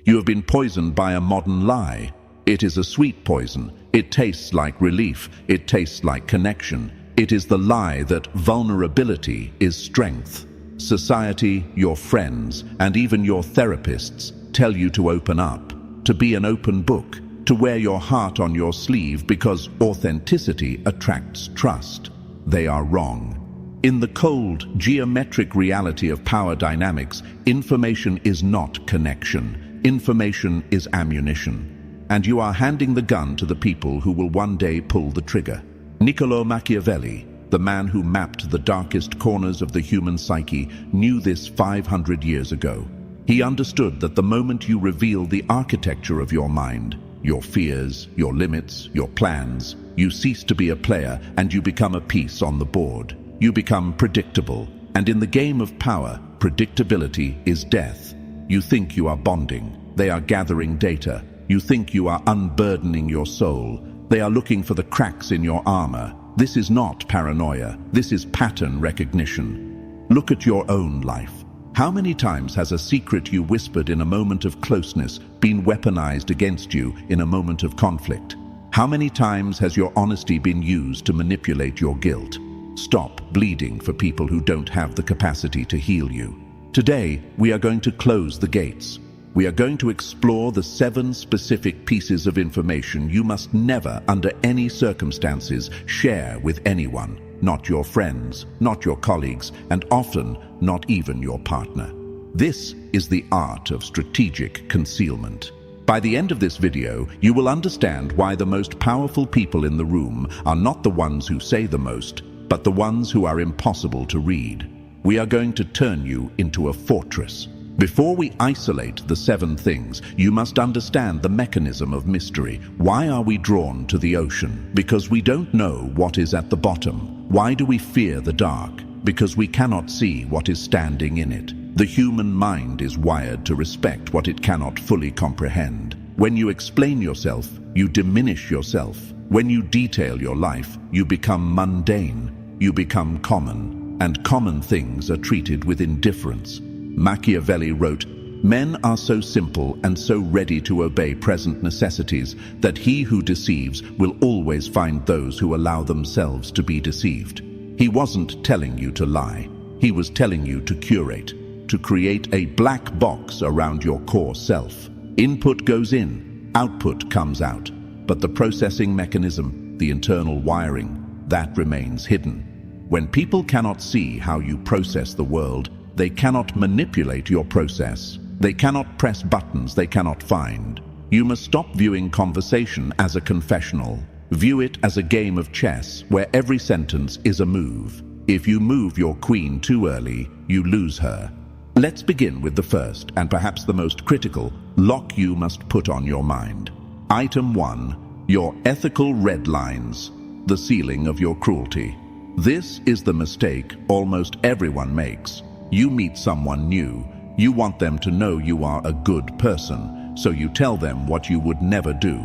You have been poisoned by a modern lie. It is a sweet poison. It tastes like relief. It tastes like connection. It is the lie that vulnerability is strength. Society, your friends, and even your therapists tell you to open up, to be an open book, to wear your heart on your sleeve because authenticity attracts trust. They are wrong. In the cold, geometric reality of power dynamics, information is not connection. Information is ammunition. And you are handing the gun to the people who will one day pull the trigger. Niccolò Machiavelli, the man who mapped the darkest corners of the human psyche, knew this 500 years ago. He understood that the moment you reveal the architecture of your mind, your fears, your limits, your plans, you cease to be a player and you become a piece on the board. You become predictable, and in the game of power, predictability is death. You think you are bonding. They are gathering data. You think you are unburdening your soul. They are looking for the cracks in your armor. This is not paranoia. This is pattern recognition. Look at your own life. How many times has a secret you whispered in a moment of closeness been weaponized against you in a moment of conflict? How many times has your honesty been used to manipulate your guilt? Stop bleeding for people who don't have the capacity to heal you. Today, we are going to close the gates. We are going to explore the 7 specific pieces of information you must never, under any circumstances, share with anyone. Not your friends, not your colleagues, and often not even your partner. This is the art of strategic concealment. By the end of this video, you will understand why the most powerful people in the room are not the ones who say the most, but the ones who are impossible to read. We are going to turn you into a fortress. Before we isolate the 7 things, you must understand the mechanism of mystery. Why are we drawn to the ocean? Because we don't know what is at the bottom. Why do we fear the dark? Because we cannot see what is standing in it. The human mind is wired to respect what it cannot fully comprehend. When you explain yourself, you diminish yourself. When you detail your life, you become mundane. You become common. And common things are treated with indifference. Machiavelli wrote, "Men are so simple and so ready to obey present necessities that he who deceives will always find those who allow themselves to be deceived." He wasn't telling you to lie. He was telling you to curate, to create a black box around your core self. Input goes in, output comes out. But the processing mechanism, the internal wiring, that remains hidden. When people cannot see how you process the world, they cannot manipulate your process. They cannot press buttons they cannot find. You must stop viewing conversation as a confessional. View it as a game of chess where every sentence is a move. If you move your queen too early, you lose her. Let's begin with the first, and perhaps the most critical, lock you must put on your mind. Item 1. Your ethical red lines, the ceiling of your cruelty. This is the mistake almost everyone makes. You meet someone new. You want them to know you are a good person, so you tell them what you would never do.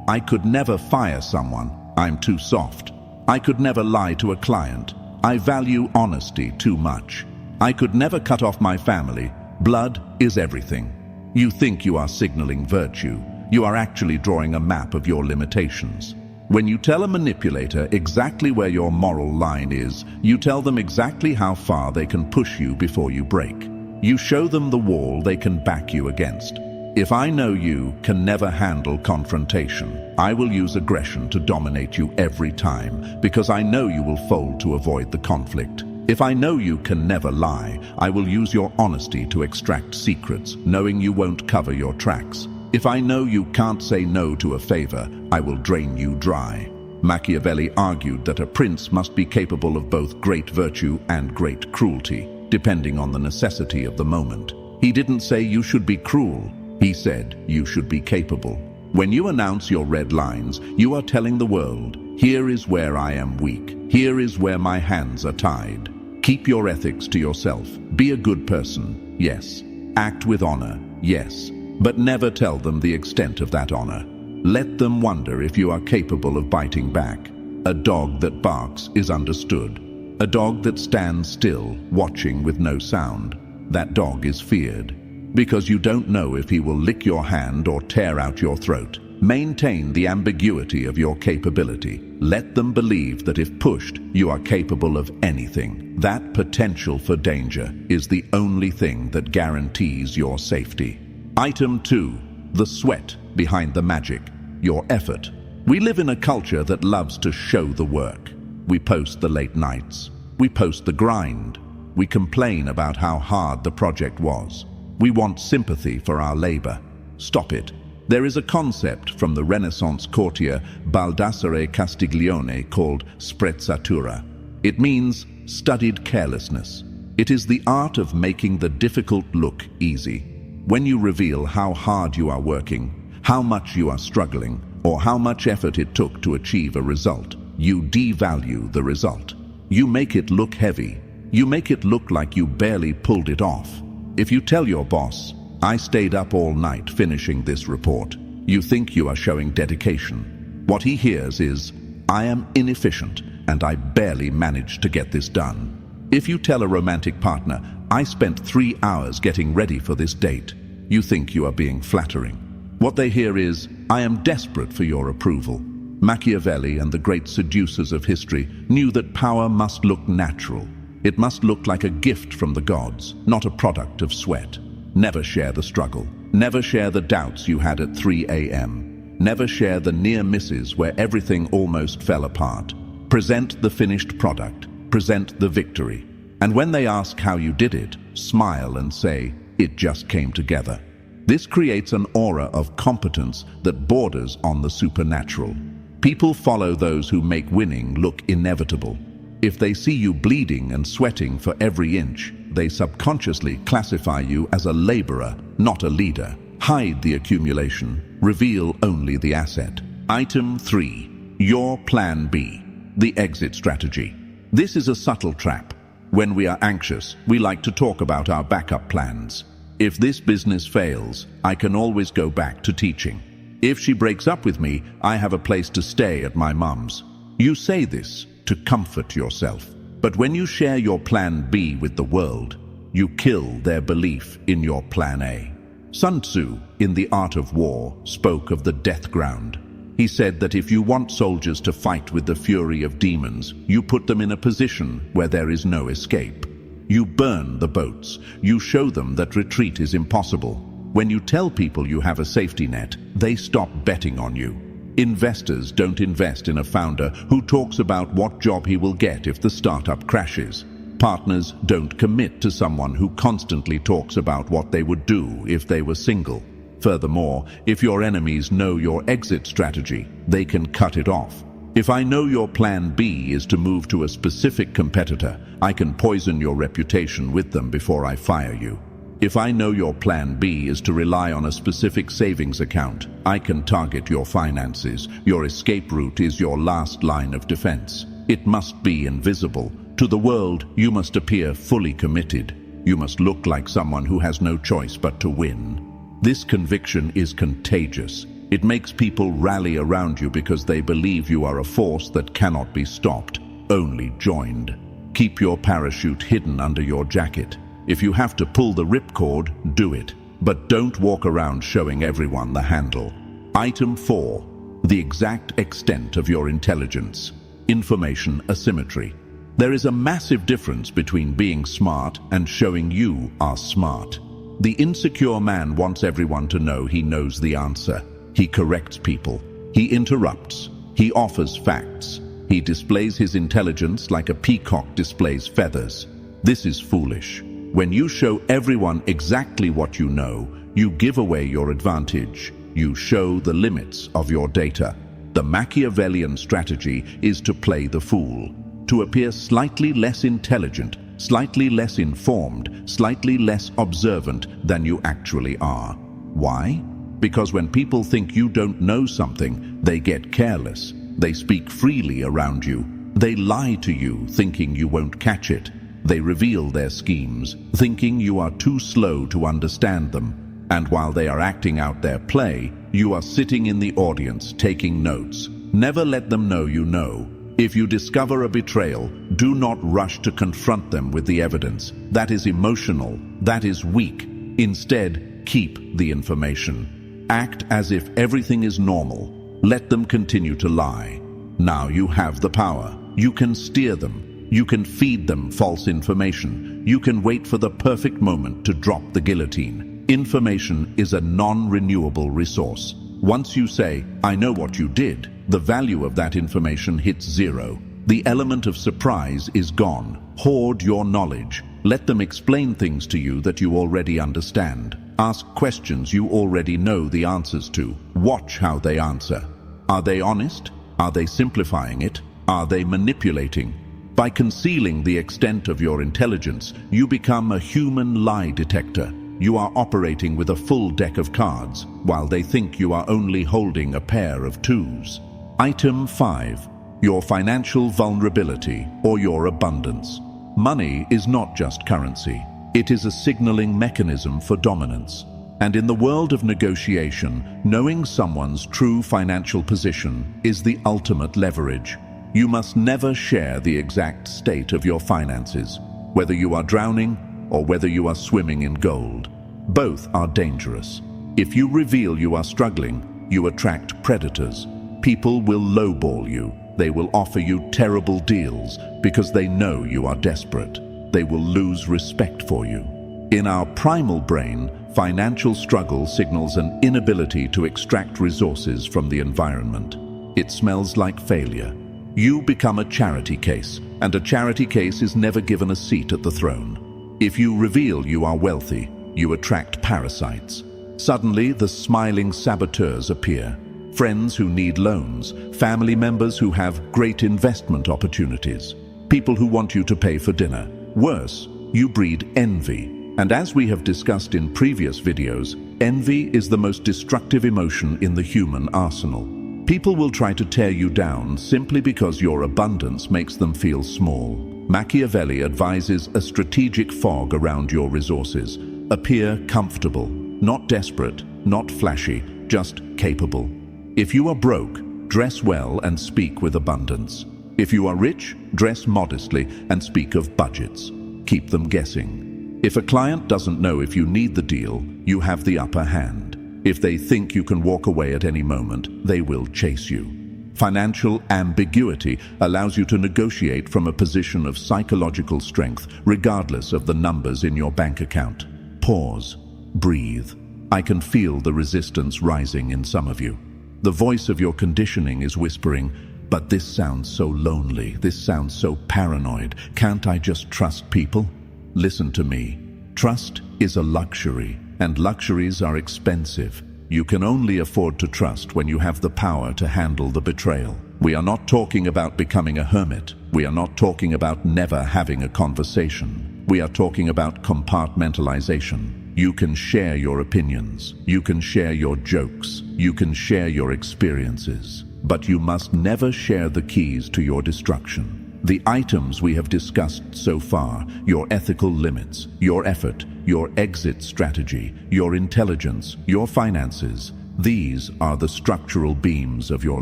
I could never fire someone. I'm too soft. I could never lie to a client. I value honesty too much. I could never cut off my family. Blood is everything. You think you are signaling virtue. You are actually drawing a map of your limitations. When you tell a manipulator exactly where your moral line is, you tell them exactly how far they can push you before you break. You show them the wall they can back you against. If I know you can never handle confrontation, I will use aggression to dominate you every time, because I know you will fold to avoid the conflict. If I know you can never lie, I will use your honesty to extract secrets, knowing you won't cover your tracks. If I know you can't say no to a favor, I will drain you dry. Machiavelli argued that a prince must be capable of both great virtue and great cruelty, depending on the necessity of the moment. He didn't say you should be cruel. He said you should be capable. When you announce your red lines, you are telling the world, here is where I am weak. Here is where my hands are tied. Keep your ethics to yourself. Be a good person, yes. Act with honor, yes. But never tell them the extent of that honor. Let them wonder if you are capable of biting back. A dog that barks is understood. A dog that stands still, watching with no sound, that dog is feared. Because you don't know if he will lick your hand or tear out your throat. Maintain the ambiguity of your capability. Let them believe that if pushed, you are capable of anything. That potential for danger is the only thing that guarantees your safety. Item 2. The sweat behind the magic. Your effort. We live in a culture that loves to show the work. We post the late nights. We post the grind. We complain about how hard the project was. We want sympathy for our labor. Stop it. There is a concept from the Renaissance courtier Baldassare Castiglione called Sprezzatura. It means studied carelessness. It is the art of making the difficult look easy. When you reveal how hard you are working, how much you are struggling, or how much effort it took to achieve a result, you devalue the result. You make it look heavy. You make it look like you barely pulled it off. If you tell your boss, "I stayed up all night finishing this report," you think you are showing dedication. What he hears is, "I am inefficient and I barely managed to get this done." If you tell a romantic partner, "I spent 3 hours getting ready for this date," you think you are being flattering. What they hear is, "I am desperate for your approval." Machiavelli and the great seducers of history knew that power must look natural. It must look like a gift from the gods, not a product of sweat. Never share the struggle. Never share the doubts you had at 3 a.m. Never share the near misses where everything almost fell apart. Present the finished product. Present the victory. And when they ask how you did it, smile and say, "It just came together." This creates an aura of competence that borders on the supernatural. People follow those who make winning look inevitable. If they see you bleeding and sweating for every inch, they subconsciously classify you as a laborer, not a leader. Hide the accumulation. Reveal only the asset. Item 3. Your Plan B. The exit strategy. This is a subtle trap. When we are anxious, we like to talk about our backup plans. If this business fails, I can always go back to teaching. If she breaks up with me, I have a place to stay at my mum's. You say this to comfort yourself. But when you share your Plan B with the world, you kill their belief in your Plan A. Sun Tzu, in The Art of War, spoke of the death ground. He said that if you want soldiers to fight with the fury of demons, you put them in a position where there is no escape. You burn the boats. You show them that retreat is impossible. When you tell people you have a safety net, they stop betting on you. Investors don't invest in a founder who talks about what job he will get if the startup crashes. Partners don't commit to someone who constantly talks about what they would do if they were single. Furthermore, if your enemies know your exit strategy, they can cut it off. If I know your Plan B is to move to a specific competitor, I can poison your reputation with them before I fire you. If I know your Plan B is to rely on a specific savings account, I can target your finances. Your escape route is your last line of defense. It must be invisible. To the world, you must appear fully committed. You must look like someone who has no choice but to win. This conviction is contagious. It makes people rally around you because they believe you are a force that cannot be stopped, only joined. Keep your parachute hidden under your jacket. If you have to pull the ripcord, do it. But don't walk around showing everyone the handle. Item 4. The exact extent of your intelligence. Information asymmetry. There is a massive difference between being smart and showing you are smart. The insecure man wants everyone to know he knows the answer. He corrects people. He interrupts. He offers facts. He displays his intelligence like a peacock displays feathers. This is foolish. When you show everyone exactly what you know, you give away your advantage. You show the limits of your data. The Machiavellian strategy is to play the fool, to appear slightly less intelligent, slightly less informed, slightly less observant than you actually are. Why? Because when people think you don't know something, they get careless. They speak freely around you. They lie to you, thinking you won't catch it. They reveal their schemes, thinking you are too slow to understand them. And while they are acting out their play, you are sitting in the audience taking notes. Never let them know you know. If you discover a betrayal, do not rush to confront them with the evidence. That is emotional. That is weak. Instead, keep the information. Act as if everything is normal. Let them continue to lie. Now you have the power. You can steer them. You can feed them false information. You can wait for the perfect moment to drop the guillotine. Information is a non-renewable resource. Once you say, "I know what you did," the value of that information hits zero. The element of surprise is gone. Hoard your knowledge. Let them explain things to you that you already understand. Ask questions you already know the answers to. Watch how they answer. Are they honest? Are they simplifying it? Are they manipulating? By concealing the extent of your intelligence, you become a human lie detector. You are operating with a full deck of cards, while they think you are only holding a pair of twos. Item 5. Your financial vulnerability or your abundance. Money is not just currency. It is a signaling mechanism for dominance. And in the world of negotiation, knowing someone's true financial position is the ultimate leverage. You must never share the exact state of your finances, whether you are drowning or whether you are swimming in gold. Both are dangerous. If you reveal you are struggling, you attract predators. People will lowball you. They will offer you terrible deals because they know you are desperate. They will lose respect for you. In our primal brain, financial struggle signals an inability to extract resources from the environment. It smells like failure. You become a charity case, and a charity case is never given a seat at the throne. If you reveal you are wealthy, you attract parasites. Suddenly, the smiling saboteurs appear. Friends who need loans, family members who have great investment opportunities, people who want you to pay for dinner. Worse, you breed envy. And as we have discussed in previous videos, envy is the most destructive emotion in the human arsenal. People will try to tear you down simply because your abundance makes them feel small. Machiavelli advises a strategic fog around your resources. Appear comfortable, not desperate, not flashy, just capable. If you are broke, dress well and speak with abundance. If you are rich, dress modestly and speak of budgets. Keep them guessing. If a client doesn't know if you need the deal, you have the upper hand. If they think you can walk away at any moment, they will chase you. Financial ambiguity allows you to negotiate from a position of psychological strength, regardless of the numbers in your bank account. Pause. Breathe. I can feel the resistance rising in some of you. The voice of your conditioning is whispering, "But this sounds so lonely. This sounds so paranoid. Can't I just trust people?" Listen to me. Trust is a luxury, and luxuries are expensive. You can only afford to trust when you have the power to handle the betrayal. We are not talking about becoming a hermit. We are not talking about never having a conversation. We are talking about compartmentalization. You can share your opinions. You can share your jokes. You can share your experiences. But you must never share the keys to your destruction. The items we have discussed so far, your ethical limits, your effort, your exit strategy, your intelligence, your finances, these are the structural beams of your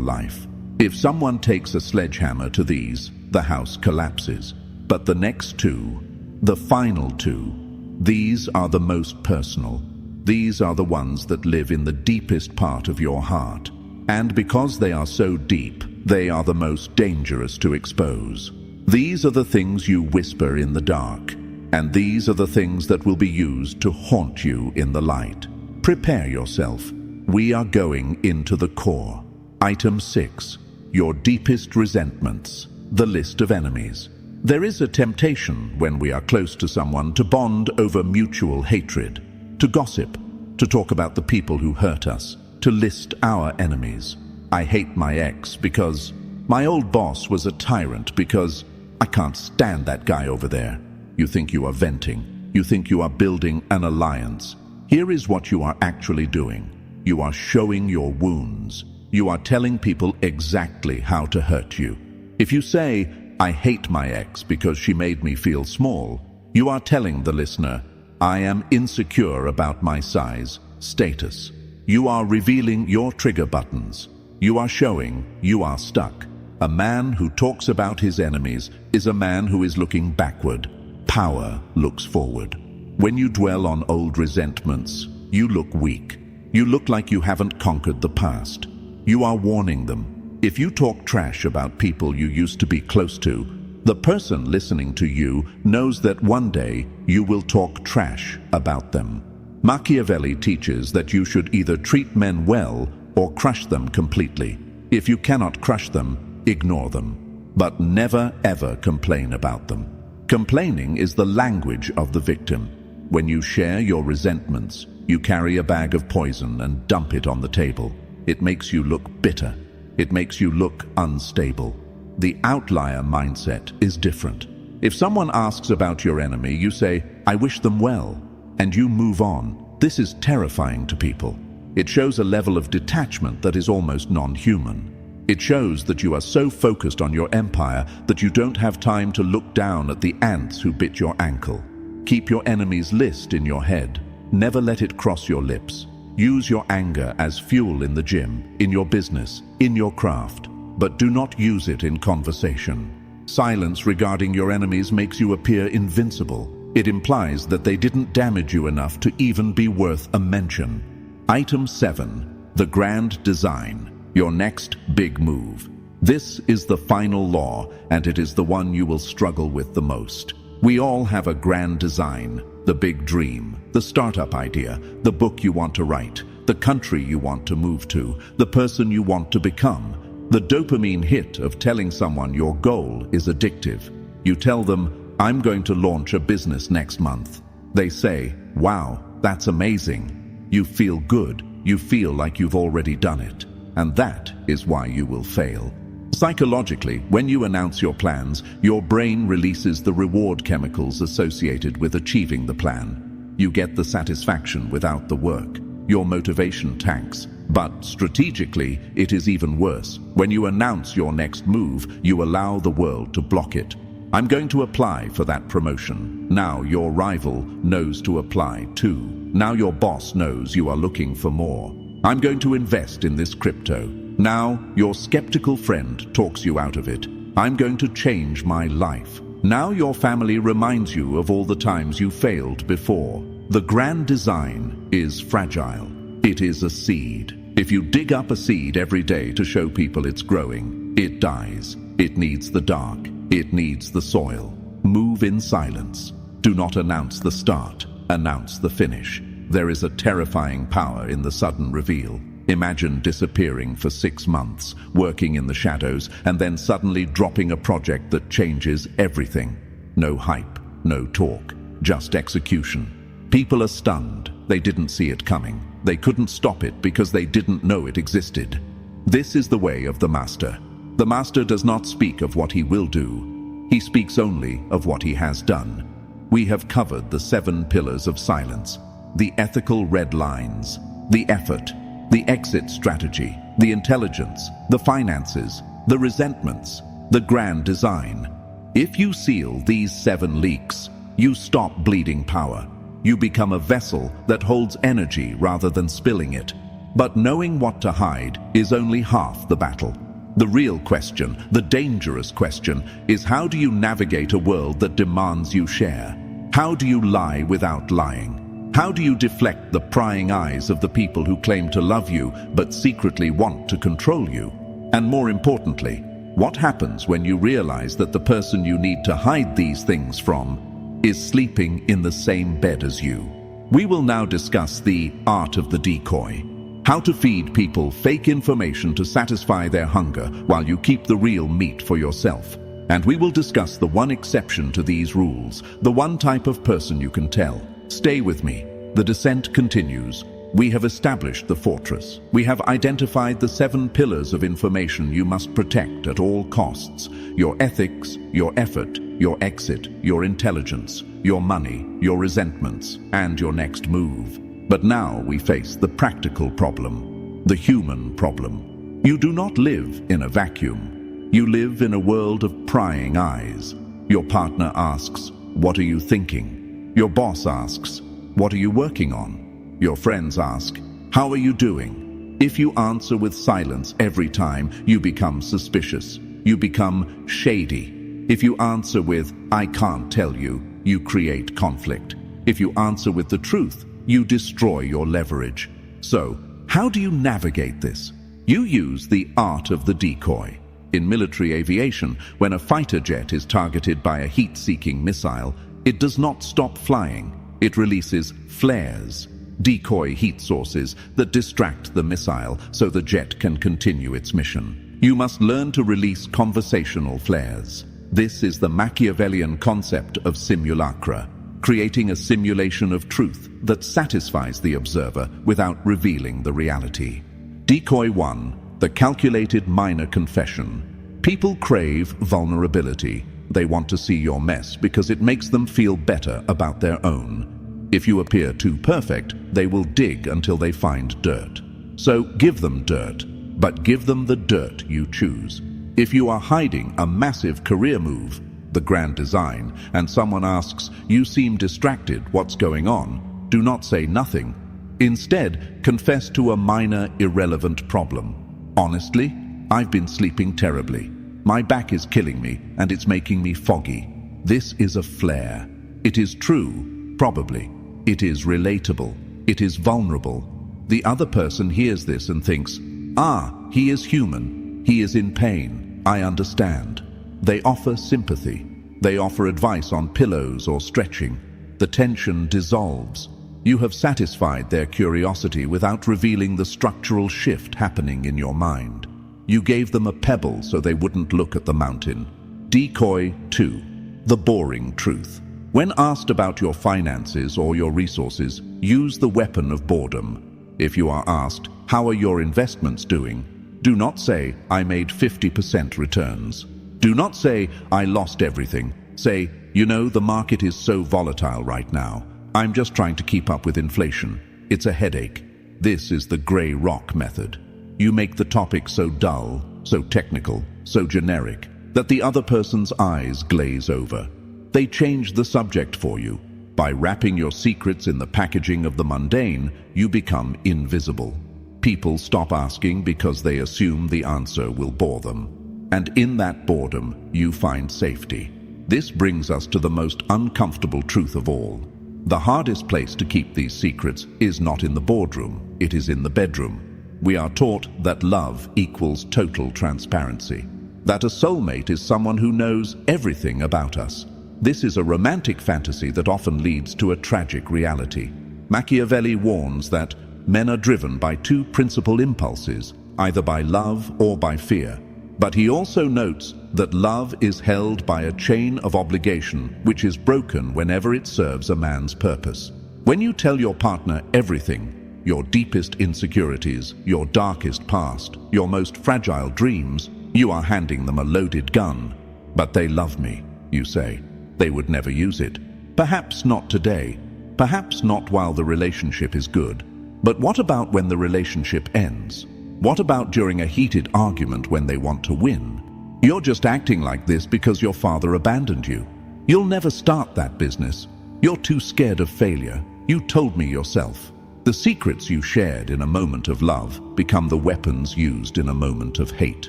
life. If someone takes a sledgehammer to these, the house collapses. But the next two, the final two, these are the most personal. These are the ones that live in the deepest part of your heart. And because they are so deep, they are the most dangerous to expose. These are the things you whisper in the dark, and these are the things that will be used to haunt you in the light. Prepare yourself. We are going into the core. Item 6. Your deepest resentments. The list of enemies. There is a temptation when we are close to someone to bond over mutual hatred, to gossip, to talk about the people who hurt us, to list our enemies. I hate my ex because my old boss was a tyrant, because I can't stand that guy over there. You think you are venting. You think you are building an alliance. Here is what you are actually doing. You are showing your wounds. You are telling people exactly how to hurt you. If you say, "I hate my ex because she made me feel small," you are telling the listener, "I am insecure about my size, status." You are revealing your trigger buttons. You are showing you are stuck. A man who talks about his enemies is a man who is looking backward. Power looks forward. When you dwell on old resentments, you look weak. You look like you haven't conquered the past. You are warning them. If you talk trash about people you used to be close to, the person listening to you knows that one day you will talk trash about them. Machiavelli teaches that you should either treat men well or crush them completely. If you cannot crush them, ignore them. But never ever complain about them. Complaining is the language of the victim. When you share your resentments, you carry a bag of poison and dump it on the table. It makes you look bitter. It makes you look unstable. The outlier mindset is different. If someone asks about your enemy, you say, "I wish them well," and you move on. This is terrifying to people. It shows a level of detachment that is almost non-human. It shows that you are so focused on your empire that you don't have time to look down at the ants who bit your ankle. Keep your enemy's list in your head. Never let it cross your lips. Use your anger as fuel in the gym, in your business, in your craft, but do not use it in conversation. Silence regarding your enemies makes you appear invincible. It implies that they didn't damage you enough to even be worth a mention. Item 7. The grand design. Your next big move. This is the final law, and it is the one you will struggle with the most. We all have a grand design, the big dream, the startup idea, the book you want to write, the country you want to move to, the person you want to become. The dopamine hit of telling someone your goal is addictive. You tell them, "I'm going to launch a business next month." They say, "Wow, that's amazing." You feel good. You feel like you've already done it. And that is why you will fail. Psychologically, when you announce your plans, your brain releases the reward chemicals associated with achieving the plan. You get the satisfaction without the work. Your motivation tanks. But strategically, it is even worse. When you announce your next move, you allow the world to block it. "I'm going to apply for that promotion." Now your rival knows to apply too. Now your boss knows you are looking for more. "I'm going to invest in this crypto." Now your skeptical friend talks you out of it. "I'm going to change my life." Now your family reminds you of all the times you failed before. The grand design is fragile. It is a seed. If you dig up a seed every day to show people it's growing, it dies. It needs the dark. It needs the soil. Move in silence. Do not announce the start. Announce the finish. There is a terrifying power in the sudden reveal. Imagine disappearing for 6 months, working in the shadows, and then suddenly dropping a project that changes everything. No hype, no talk, just execution. People are stunned. They didn't see it coming. They couldn't stop it because they didn't know it existed. This is the way of the master. The master does not speak of what he will do. He speaks only of what he has done. We have covered the 7 pillars of silence, the ethical red lines, the effort, the exit strategy, the intelligence, the finances, the resentments, the grand design. If you seal these 7 leaks, you stop bleeding power. You become a vessel that holds energy rather than spilling it. But knowing what to hide is only half the battle. The real question, the dangerous question, is how do you navigate a world that demands you share? How do you lie without lying? How do you deflect the prying eyes of the people who claim to love you but secretly want to control you? And more importantly, what happens when you realize that the person you need to hide these things from is sleeping in the same bed as you? We will now discuss the art of the decoy. How to feed people fake information to satisfy their hunger while you keep the real meat for yourself. And we will discuss the one exception to these rules, the one type of person you can tell. Stay with me. The descent continues. We have established the fortress. We have identified the 7 pillars of information you must protect at all costs. Your ethics, your effort, your exit, your intelligence, your money, your resentments, and your next move. But now we face the practical problem, the human problem. You do not live in a vacuum. You live in a world of prying eyes. Your partner asks, "What are you thinking?" Your boss asks, "What are you working on?" Your friends ask, "How are you doing?" If you answer with silence every time, you become suspicious. You become shady. If you answer with, "I can't tell you," you create conflict. If you answer with the truth, you destroy your leverage. So, how do you navigate this? You use the art of the decoy. In military aviation, when a fighter jet is targeted by a heat-seeking missile, it does not stop flying. It releases flares, decoy heat sources that distract the missile so the jet can continue its mission. You must learn to release conversational flares. This is the Machiavellian concept of simulacra, creating a simulation of truth that satisfies the observer without revealing the reality. Decoy 1. The calculated minor confession. People crave vulnerability. They want to see your mess because it makes them feel better about their own. If you appear too perfect, they will dig until they find dirt. So give them dirt, but give them the dirt you choose. If you are hiding a massive career move, the grand design, and someone asks, "You seem distracted, what's going on?" do not say nothing. Instead, confess to a minor, irrelevant problem. "Honestly, I've been sleeping terribly. My back is killing me, and it's making me foggy." This is a flare. It is true, probably. It is relatable. It is vulnerable. The other person hears this and thinks, "Ah, he is human. He is in pain. I understand." They offer sympathy. They offer advice on pillows or stretching. The tension dissolves. You have satisfied their curiosity without revealing the structural shift happening in your mind. You gave them a pebble so they wouldn't look at the mountain. Decoy 2. The boring truth. When asked about your finances or your resources, use the weapon of boredom. If you are asked, "How are your investments doing?" do not say, "I made 50% returns." Do not say, "I lost everything." Say, "You know, the market is so volatile right now. I'm just trying to keep up with inflation. It's a headache." This is the gray rock method. You make the topic so dull, so technical, so generic, that the other person's eyes glaze over. They change the subject for you. By wrapping your secrets in the packaging of the mundane, you become invisible. People stop asking because they assume the answer will bore them. And in that boredom, you find safety. This brings us to the most uncomfortable truth of all. The hardest place to keep these secrets is not in the boardroom, it is in the bedroom. We are taught that love equals total transparency, that a soulmate is someone who knows everything about us. This is a romantic fantasy that often leads to a tragic reality. Machiavelli warns that men are driven by two principal impulses, either by love or by fear. But he also notes that love is held by a chain of obligation which is broken whenever it serves a man's purpose. When you tell your partner everything, your deepest insecurities, your darkest past, your most fragile dreams, you are handing them a loaded gun. "But they love me," you say. "They would never use it." Perhaps not today. Perhaps not while the relationship is good. But what about when the relationship ends? What about during a heated argument when they want to win? You're just acting like this because your father abandoned you. You'll never start that business. You're too scared of failure. You told me yourself. The secrets you shared in a moment of love become the weapons used in a moment of hate.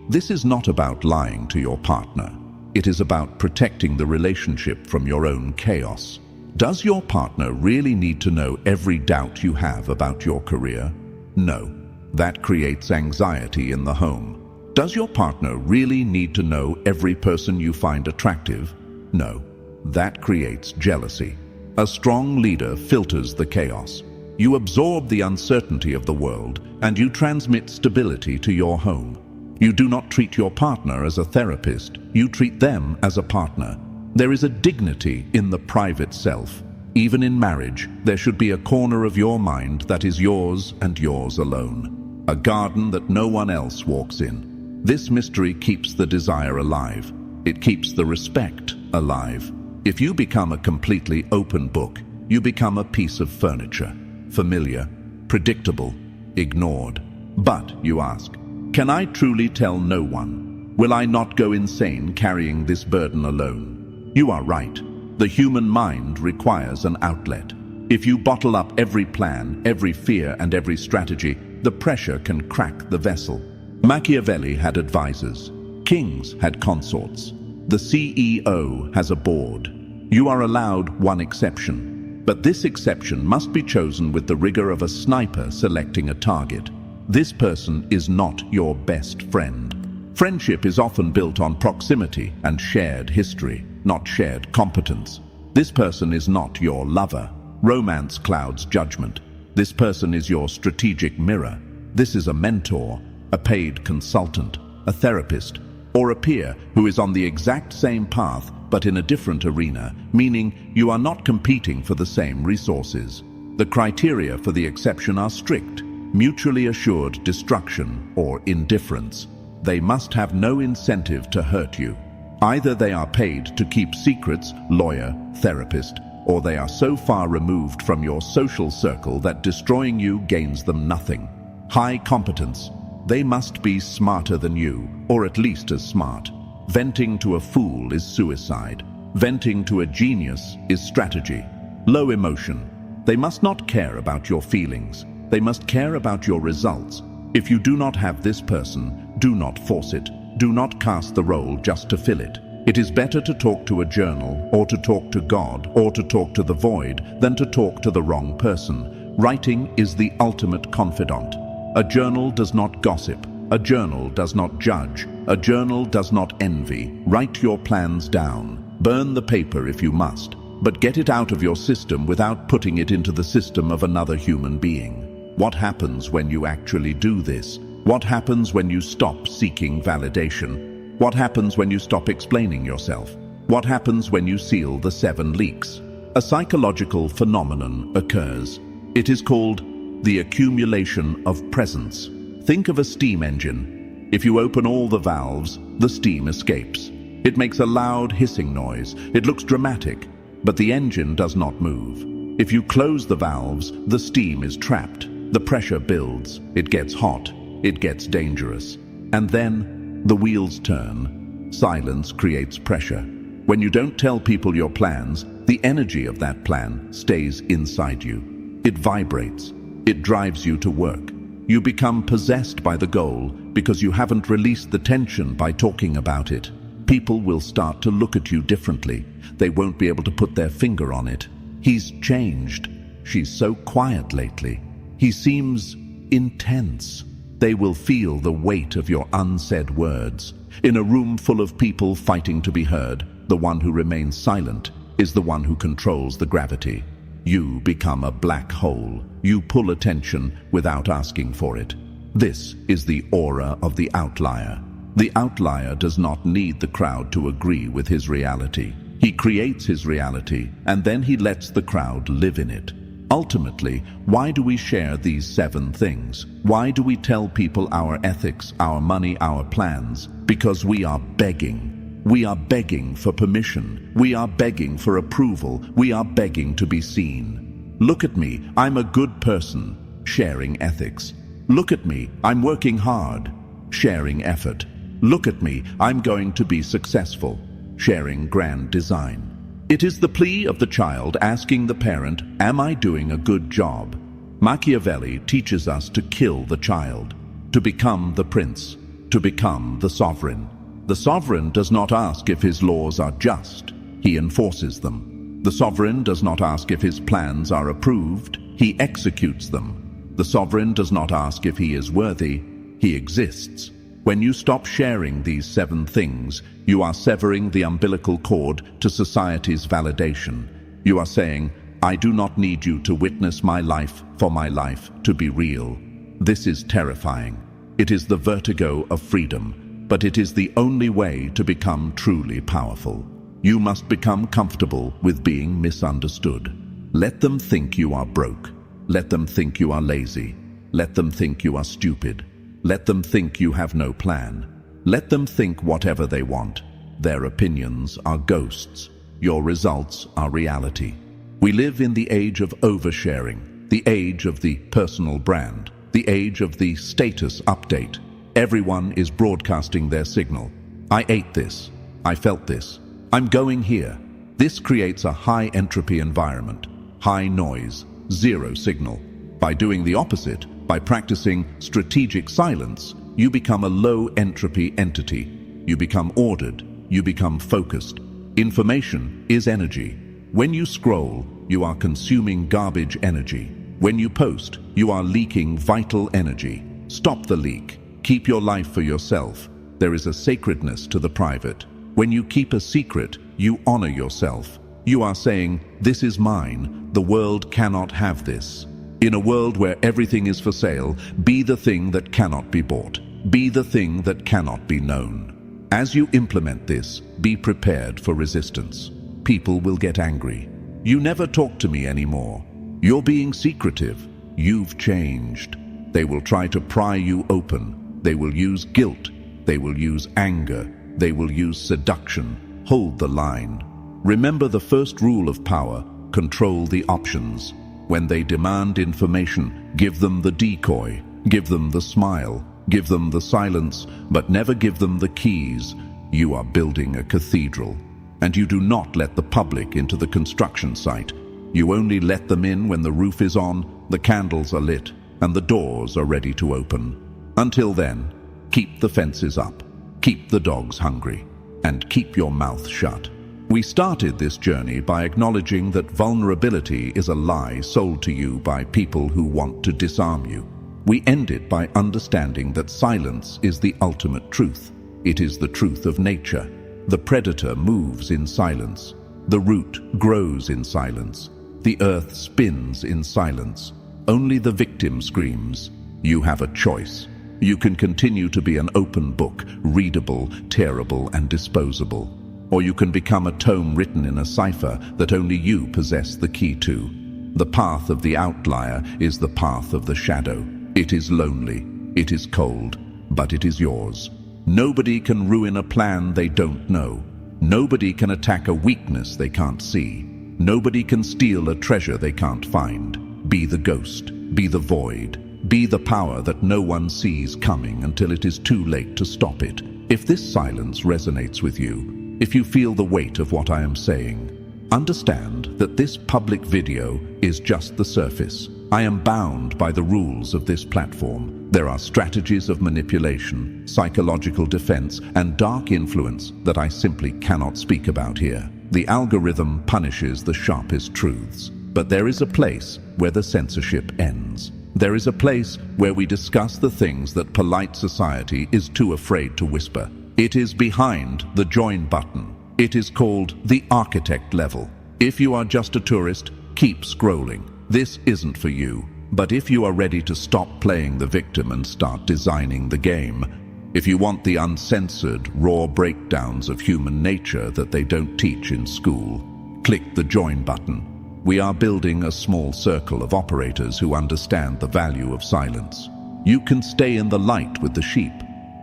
This is not about lying to your partner. It is about protecting the relationship from your own chaos. Does your partner really need to know every doubt you have about your career? No. That creates anxiety in the home. Does your partner really need to know every person you find attractive? No. That creates jealousy. A strong leader filters the chaos. You absorb the uncertainty of the world, and you transmit stability to your home. You do not treat your partner as a therapist. You treat them as a partner. There is a dignity in the private self. Even in marriage, there should be a corner of your mind that is yours and yours alone. A garden that no one else walks in. This mystery keeps the desire alive. It keeps the respect alive. If you become a completely open book, you become a piece of furniture. Familiar, predictable, ignored. But, you ask, can I truly tell no one? Will I not go insane carrying this burden alone? You are right. The human mind requires an outlet. If you bottle up every plan, every fear, and every strategy, the pressure can crack the vessel. Machiavelli had advisors. Kings had consorts. The CEO has a board. You are allowed one exception. But this exception must be chosen with the rigor of a sniper selecting a target. This person is not your best friend. Friendship is often built on proximity and shared history, not shared competence. This person is not your lover. Romance clouds judgment. This person is your strategic mirror. This is a mentor, a paid consultant, a therapist, or a peer who is on the exact same path but in a different arena, meaning you are not competing for the same resources. The criteria for the exception are strict: mutually assured destruction or indifference. They must have no incentive to hurt you. Either they are paid to keep secrets, lawyer, therapist, or they are so far removed from your social circle that destroying you gains them nothing. High competence. They must be smarter than you, or at least as smart. Venting to a fool is suicide. Venting to a genius is strategy. Low emotion. They must not care about your feelings. They must care about your results. If you do not have this person, do not force it. Do not cast the role just to fill it. It is better to talk to a journal, or to talk to God, or to talk to the void, than to talk to the wrong person. Writing is the ultimate confidant. A journal does not gossip. A journal does not judge. A journal does not envy. Write your plans down. Burn the paper if you must, but get it out of your system without putting it into the system of another human being. What happens when you actually do this? What happens when you stop seeking validation? What happens when you stop explaining yourself? What happens when you seal the 7 leaks? A psychological phenomenon occurs. It is called the accumulation of presence. Think of a steam engine. If you open all the valves, the steam escapes. It makes a loud hissing noise. It looks dramatic, but the engine does not move. If you close the valves, the steam is trapped. The pressure builds. It gets hot. It gets dangerous. And then the wheels turn. Silence creates pressure. When you don't tell people your plans, the energy of that plan stays inside you. It vibrates. It drives you to work. You become possessed by the goal because you haven't released the tension by talking about it. People will start to look at you differently. They won't be able to put their finger on it. He's changed. She's so quiet lately. He seems intense. They will feel the weight of your unsaid words. In a room full of people fighting to be heard, the one who remains silent is the one who controls the gravity. You become a black hole. You pull attention without asking for it. This is the aura of the outlier. The outlier does not need the crowd to agree with his reality. He creates his reality, and then he lets the crowd live in it. Ultimately, why do we share these 7 things? Why do we tell people our ethics, our money, our plans? Because we are begging. We are begging for permission. We are begging for approval. We are begging to be seen. Look at me, I'm a good person. Sharing ethics. Look at me, I'm working hard. Sharing effort. Look at me, I'm going to be successful. Sharing grand design. It is the plea of the child asking the parent, am I doing a good job? Machiavelli teaches us to kill the child, to become the prince, to become the sovereign. The sovereign does not ask if his laws are just, he enforces them. The sovereign does not ask if his plans are approved, he executes them. The sovereign does not ask if he is worthy, he exists. When you stop sharing these 7 things, you are severing the umbilical cord to society's validation. You are saying, I do not need you to witness my life for my life to be real. This is terrifying. It is the vertigo of freedom, but it is the only way to become truly powerful. You must become comfortable with being misunderstood. Let them think you are broke. Let them think you are lazy. Let them think you are stupid. Let them think you have no plan. Let them think whatever they want. Their opinions are ghosts. Your results are reality. We live in the age of oversharing, the age of the personal brand, the age of the status update. Everyone is broadcasting their signal. I ate this. I felt this. I'm going here. This creates a high entropy environment, high noise, zero signal. By doing the opposite, by practicing strategic silence, you become a low entropy entity. You become ordered. You become focused. Information is energy. When you scroll, you are consuming garbage energy. When you post, you are leaking vital energy. Stop the leak. Keep your life for yourself. There is a sacredness to the private. When you keep a secret, you honor yourself. You are saying, "This is mine. The world cannot have this." In a world where everything is for sale, be the thing that cannot be bought. Be the thing that cannot be known. As you implement this, be prepared for resistance. People will get angry. "You never talk to me anymore. You're being secretive. You've changed." They will try to pry you open. They will use guilt. They will use anger. They will use seduction. Hold the line. Remember the first rule of power: control the options. When they demand information, give them the decoy, give them the smile, give them the silence, but never give them the keys. You are building a cathedral, and you do not let the public into the construction site. You only let them in when the roof is on, the candles are lit, and the doors are ready to open. Until then, keep the fences up, keep the dogs hungry, and keep your mouth shut. We started this journey by acknowledging that vulnerability is a lie sold to you by people who want to disarm you. We end it by understanding that silence is the ultimate truth. It is the truth of nature. The predator moves in silence. The root grows in silence. The earth spins in silence. Only the victim screams. You have a choice. You can continue to be an open book, readable, tearable, and disposable. Or you can become a tome written in a cipher that only you possess the key to. The path of the outlier is the path of the shadow. It is lonely, it is cold, but it is yours. Nobody can ruin a plan they don't know. Nobody can attack a weakness they can't see. Nobody can steal a treasure they can't find. Be the ghost, be the void, be the power that no one sees coming until it is too late to stop it. If this silence resonates with you, if you feel the weight of what I am saying, understand that this public video is just the surface. I am bound by the rules of this platform. There are strategies of manipulation, psychological defense, and dark influence that I simply cannot speak about here. The algorithm punishes the sharpest truths, but there is a place where the censorship ends. There is a place where we discuss the things that polite society is too afraid to whisper. It is behind the join button. It is called the architect level. If you are just a tourist, keep scrolling. This isn't for you. But if you are ready to stop playing the victim and start designing the game, if you want the uncensored, raw breakdowns of human nature that they don't teach in school, click the join button. We are building a small circle of operators who understand the value of silence. You can stay in the light with the sheep,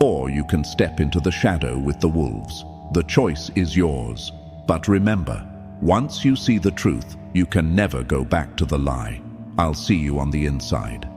or you can step into the shadow with the wolves. The choice is yours. But remember, once you see the truth, you can never go back to the lie. I'll see you on the inside.